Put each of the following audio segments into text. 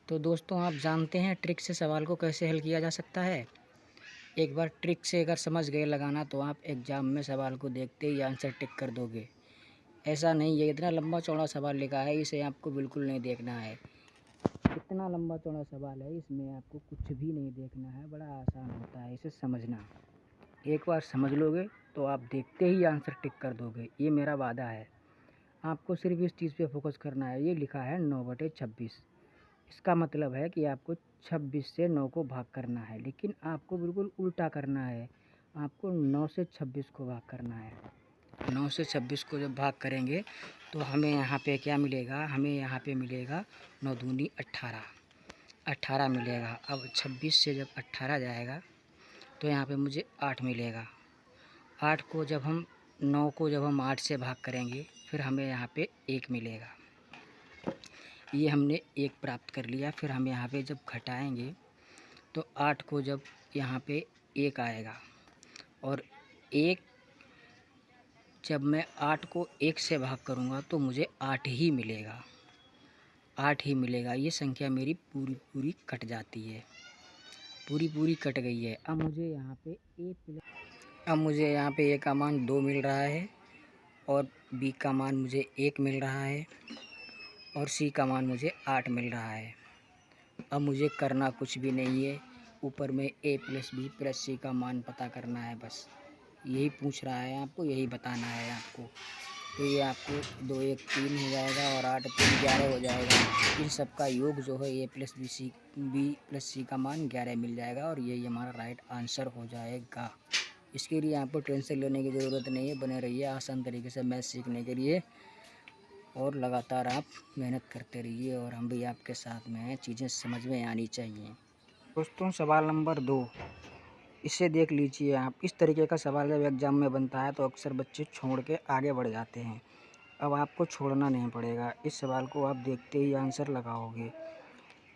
तो दोस्तों आप जानते हैं ट्रिक से सवाल को कैसे हल किया जा सकता है। एक बार ट्रिक से अगर समझ गए लगाना तो आप एग्ज़ाम में सवाल को देखते ही आंसर टिक कर दोगे। ऐसा नहीं है, इतना लंबा चौड़ा सवाल लिखा है, इसे आपको बिल्कुल नहीं देखना है। इतना लंबा चौड़ा सवाल है, इसमें आपको कुछ भी नहीं देखना है, बड़ा आसान होता है इसे समझना। एक बार समझ लोगे तो आप देखते ही आंसर टिक कर दोगे, ये मेरा वादा है। आपको सिर्फ इस चीज़ पे फोकस करना है। ये लिखा है 9/26। इसका मतलब है कि आपको 26 से 9 को भाग करना है, लेकिन आपको बिल्कुल उल्टा करना है। आपको 9 से 26 को भाग करना है। 9 से 26 को जब भाग करेंगे तो हमें यहाँ पे क्या मिलेगा, हमें यहाँ पे मिलेगा 9 दूनी 18, 18 मिलेगा। अब 26 से जब 18 जाएगा तो यहाँ पे मुझे 8 मिलेगा। 8 को जब हम 9 को जब हम 8 से भाग करेंगे फिर हमें यहाँ पे 1 मिलेगा। ये हमने 1 प्राप्त कर लिया। फिर हम यहाँ पे जब घटाएंगे तो 8 को जब यहाँ पे 1 आएगा और 1 जब मैं 8 को 1 से भाग करूँगा तो मुझे 8 ही मिलेगा, 8 ही मिलेगा। ये संख्या मेरी पूरी पूरी कट जाती है, पूरी पूरी कट गई है। अब मुझे यहाँ पे ए का मान 2 मिल रहा है और बी का मान मुझे 1 मिल रहा है और सी का मान मुझे 8 मिल रहा है। अब मुझे करना कुछ भी नहीं है, ऊपर में a + b + c का मान पता करना है, बस यही पूछ रहा है आपको, यही बताना है आपको। तो ये आपको 2 1 3 हो जाएगा और 8 3 11 हो जाएगा। इन सब का योग जो है a + b + c का मान 11 मिल जाएगा और यही हमारा राइट आंसर हो जाएगा। इसके लिए आपको टेंशन लेने की ज़रूरत नहीं है। बने रहिए आसान तरीके से मैथ सीखने के लिए और लगातार आप मेहनत करते रहिए और हम भी आपके साथ में हैं। चीज़ें समझ में आनी चाहिए। दोस्तों सवाल नंबर 2, इसे देख लीजिए आप। इस तरीके का सवाल जब एग्ज़ाम में बनता है तो अक्सर बच्चे छोड़ के आगे बढ़ जाते हैं। अब आपको छोड़ना नहीं पड़ेगा, इस सवाल को आप देखते ही आंसर लगाओगे।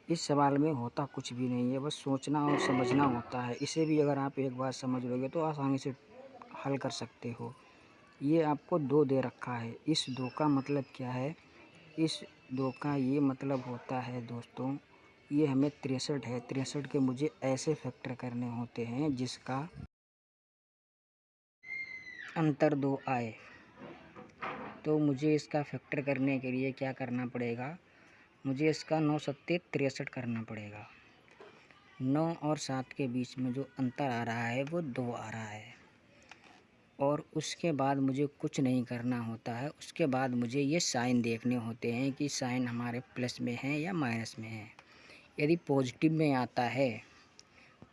इस सवाल में होता कुछ भी नहीं है, बस सोचना और समझना होता है। इसे भी अगर आप एक बार समझ लोगे तो आसानी से हल कर सकते हो। ये आपको 2 दे रखा है। इस 2 का मतलब क्या है? इस 2 का ये मतलब होता है दोस्तों, ये हमें 63 है। 63 के मुझे ऐसे फैक्टर करने होते हैं जिसका अंतर 2 आए। तो मुझे इसका फैक्टर करने के लिए क्या करना पड़ेगा? मुझे इसका 9 सत्ते 63 करना पड़ेगा। 9 और 7 के बीच में जो अंतर आ रहा है वो 2 आ रहा है और उसके बाद मुझे कुछ नहीं करना होता है। उसके बाद मुझे ये साइन देखने होते हैं कि साइन हमारे प्लस में है या माइनस में है। यदि पॉजिटिव में आता है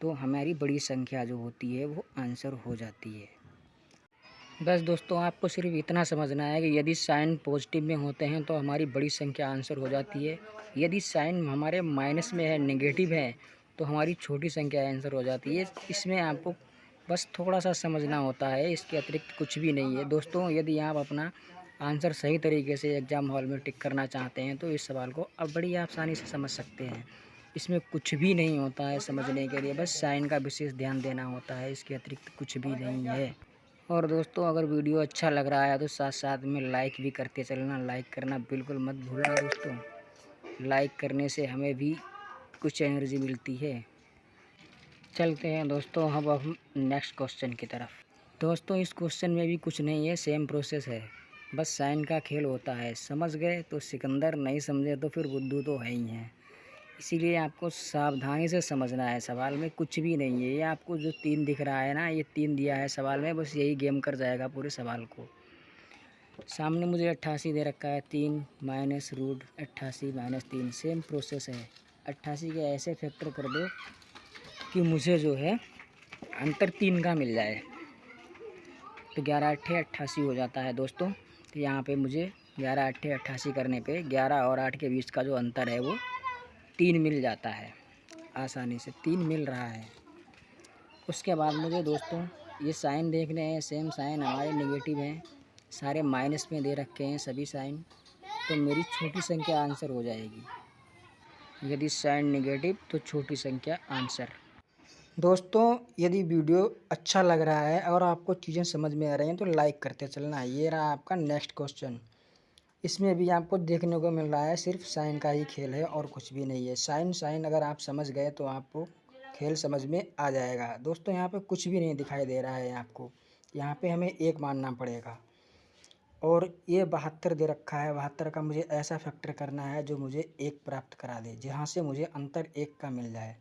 तो हमारी बड़ी संख्या जो होती है वो आंसर हो जाती है। बस दोस्तों आपको सिर्फ इतना समझना है कि यदि साइन पॉजिटिव में होते हैं तो हमारी बड़ी संख्या आंसर हो जाती है। यदि साइन हमारे माइनस में है, नेगेटिव है, तो हमारी छोटी संख्या आंसर हो जाती है। इसमें आपको बस थोड़ा सा समझना होता है, इसके अतिरिक्त कुछ भी नहीं है। दोस्तों यदि आप अपना आंसर सही तरीके से एग्ज़ाम हॉल में टिक करना चाहते हैं तो इस सवाल को अब बड़ी आसानी से समझ सकते हैं। इसमें कुछ भी नहीं होता है समझने के लिए, बस साइन का विशेष ध्यान देना होता है, इसके अतिरिक्त कुछ भी नहीं है। और दोस्तों अगर वीडियो अच्छा लग रहा है तो साथ साथ में लाइक भी करते चलना। लाइक करना बिल्कुल मत भूलना दोस्तों, लाइक करने से हमें भी कुछ एनर्जी मिलती है। चलते हैं दोस्तों अब हम नेक्स्ट क्वेश्चन की तरफ। दोस्तों इस क्वेश्चन में भी कुछ नहीं है, सेम प्रोसेस है, बस साइन का खेल होता है। समझ गए तो सिकंदर, नहीं समझे तो फिर बुद्धू तो है ही हैं। इसीलिए आपको सावधानी से समझना है। सवाल में कुछ भी नहीं है। ये आपको जो 3 दिख रहा है ना, ये 3 दिया है सवाल में, बस यही गेम कर जाएगा पूरे सवाल को। सामने मुझे 88 दे रखा है, 3 minus root 88 minus 3, same process है। 88 के ऐसे फैक्टर कर दो कि मुझे जो है अंतर 3 का मिल जाए, तो 11 8 88 हो जाता है दोस्तों। तो यहाँ पे मुझे 11 8 88 करने पे 11 और 8 के बीच का जो अंतर है वो 3 मिल जाता है। आसानी से 3 मिल रहा है। उसके बाद मुझे दोस्तों ये साइन देखने हैं, सेम साइन हमारे नेगेटिव हैं, सारे माइनस में दे रखे हैं सभी साइन, तो मेरी छोटी संख्या आंसर हो जाएगी। यदि साइन नेगेटिव तो छोटी संख्या आंसर। दोस्तों यदि वीडियो अच्छा लग रहा है और आपको चीज़ें समझ में आ रही हैं तो लाइक करते चलना। ये रहा आपका नेक्स्ट क्वेश्चन। इसमें भी आपको देखने को मिल रहा है सिर्फ साइन का ही खेल है और कुछ भी नहीं है। साइन साइन अगर आप समझ गए तो आपको खेल समझ में आ जाएगा। दोस्तों यहाँ पे कुछ भी नहीं दिखाई दे रहा है आपको, यहाँ पे हमें 1 मानना पड़ेगा। और ये 72 दे रखा है, 72 का मुझे ऐसा फैक्टर करना है जो मुझे 1 प्राप्त करा दे, जहाँ से मुझे अंतर 1 का मिल जाए।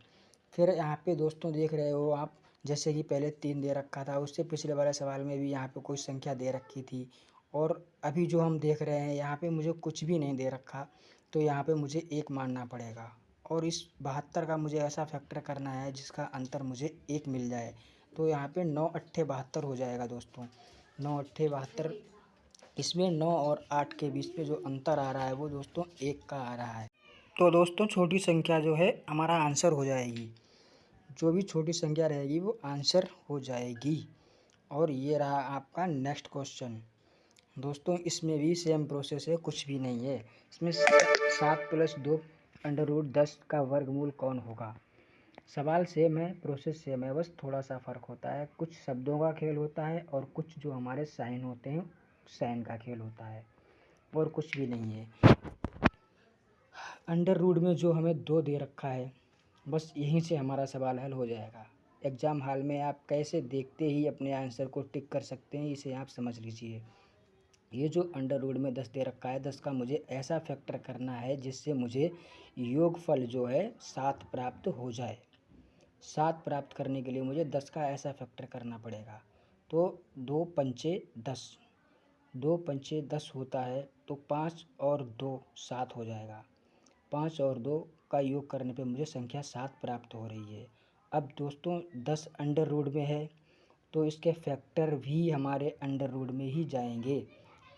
फिर यहाँ पे दोस्तों देख रहे हो आप, जैसे कि पहले 3 दे रखा था, उससे पिछले वाले सवाल में भी यहाँ पे कोई संख्या दे रखी थी। और अभी जो हम देख रहे हैं यहाँ पे मुझे कुछ भी नहीं दे रखा, तो यहाँ पे मुझे 1 मानना पड़ेगा। और इस 72 का मुझे ऐसा फैक्टर करना है जिसका अंतर मुझे 1 मिल जाए। तो यहाँ पे 9 अट्ठे 72 हो जाएगा दोस्तों, 9 अट्ठे 72। इसमें 9 और 8 के बीच में जो अंतर आ रहा है वो दोस्तों 1 का आ रहा है। तो दोस्तों छोटी संख्या जो है हमारा आंसर हो जाएगी, जो भी छोटी संख्या रहेगी वो आंसर हो जाएगी। और ये रहा आपका नेक्स्ट क्वेश्चन। दोस्तों इसमें भी सेम प्रोसेस है, कुछ भी नहीं है इसमें। 7 + 2 √10 का वर्गमूल कौन होगा। सवाल सेम है, प्रोसेस सेम है, बस थोड़ा सा फ़र्क होता है। कुछ शब्दों का खेल होता है और कुछ जो हमारे साइन होते हैं साइन का खेल होता है, और कुछ भी नहीं है। अंडर रूट में जो हमें 2 दे रखा है, बस यहीं से हमारा सवाल हल हो जाएगा। एग्ज़ाम हॉल में आप कैसे देखते ही अपने आंसर को टिक कर सकते हैं, इसे आप समझ लीजिए। ये जो अंडर रूट में 10 दे रखा है, 10 का मुझे ऐसा फैक्टर करना है जिससे मुझे योगफल जो है 7 प्राप्त हो जाए। 7 प्राप्त करने के लिए मुझे 10 का ऐसा फैक्टर करना पड़ेगा। तो 2 पंचे 10, 2 पंचे 10 होता है, तो 5 और 2 7 हो जाएगा। 5 और 2 का योग करने पे मुझे संख्या 7 प्राप्त हो रही है। अब दोस्तों 10 अंडर रूट में है, तो इसके फैक्टर भी हमारे अंडर रूट में ही जाएंगे।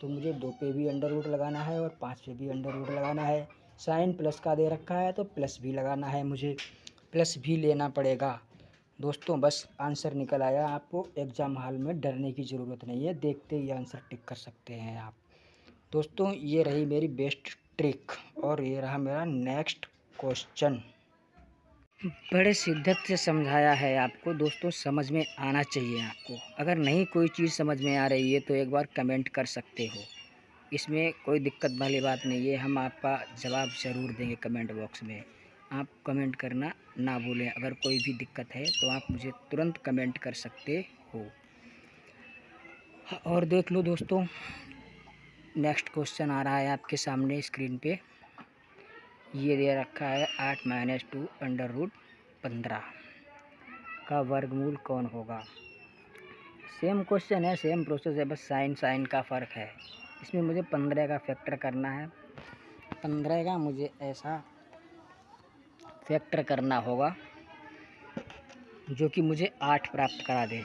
तो मुझे 2 पे भी अंडर रूट लगाना है और 5 पे भी अंडर रूट लगाना है। साइन प्लस का दे रखा है तो प्लस भी लगाना है, मुझे प्लस भी लेना पड़ेगा। दोस्तों बस आंसर निकल आया, आपको एग्ज़ाम हॉल में डरने की ज़रूरत नहीं है, देखते ही आंसर टिक कर सकते हैं आप। दोस्तों ये रही मेरी बेस्ट ट्रिक, और ये रहा मेरा नेक्स्ट क्वेश्चन। बड़े शिद्दत से समझाया है आपको दोस्तों, समझ में आना चाहिए आपको। अगर नहीं कोई चीज़ समझ में आ रही है तो एक बार कमेंट कर सकते हो, इसमें कोई दिक्कत वाली बात नहीं है। हम आपका जवाब ज़रूर देंगे कमेंट बॉक्स में, आप कमेंट करना ना भूलें। अगर कोई भी दिक्कत है तो आप मुझे तुरंत कमेंट कर सकते हो। और देख लो दोस्तों, नेक्स्ट क्वेश्चन आ रहा है आपके सामने स्क्रीन पे। ये दे रखा है 8 - 2 √15 का वर्गमूल कौन होगा। सेम क्वेश्चन है, सेम प्रोसेस है, बस साइन साइन का फ़र्क है। इसमें मुझे 15 का फैक्टर करना है, 15 का मुझे ऐसा फैक्टर करना होगा जो कि मुझे 8 प्राप्त करा दे,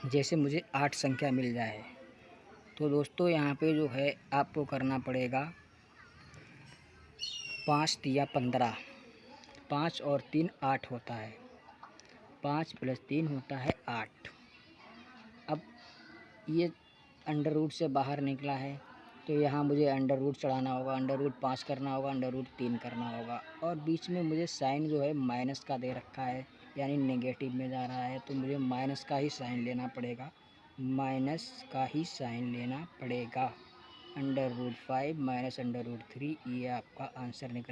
जैसे मुझे 8 संख्या मिल जाए। तो दोस्तों यहाँ पे जो है आपको करना पड़ेगा 5 या 15, 5 और 3 8 होता है, 5 + 3 होता है 8। अब ये अंडर रूट से बाहर निकला है, तो यहाँ मुझे अंडर रूट चढ़ाना होगा, अंडर रूट 5 करना होगा, अंडर रूट 3 करना होगा। और बीच में मुझे साइन जो है माइनस का दे रखा है, यानी नेगेटिव में जा रहा है, तो मुझे माइनस का ही साइन लेना पड़ेगा, माइनस का ही साइन लेना पड़ेगा। अंडर रूट 5 - अंडर रूट 3, ये आपका आंसर निकल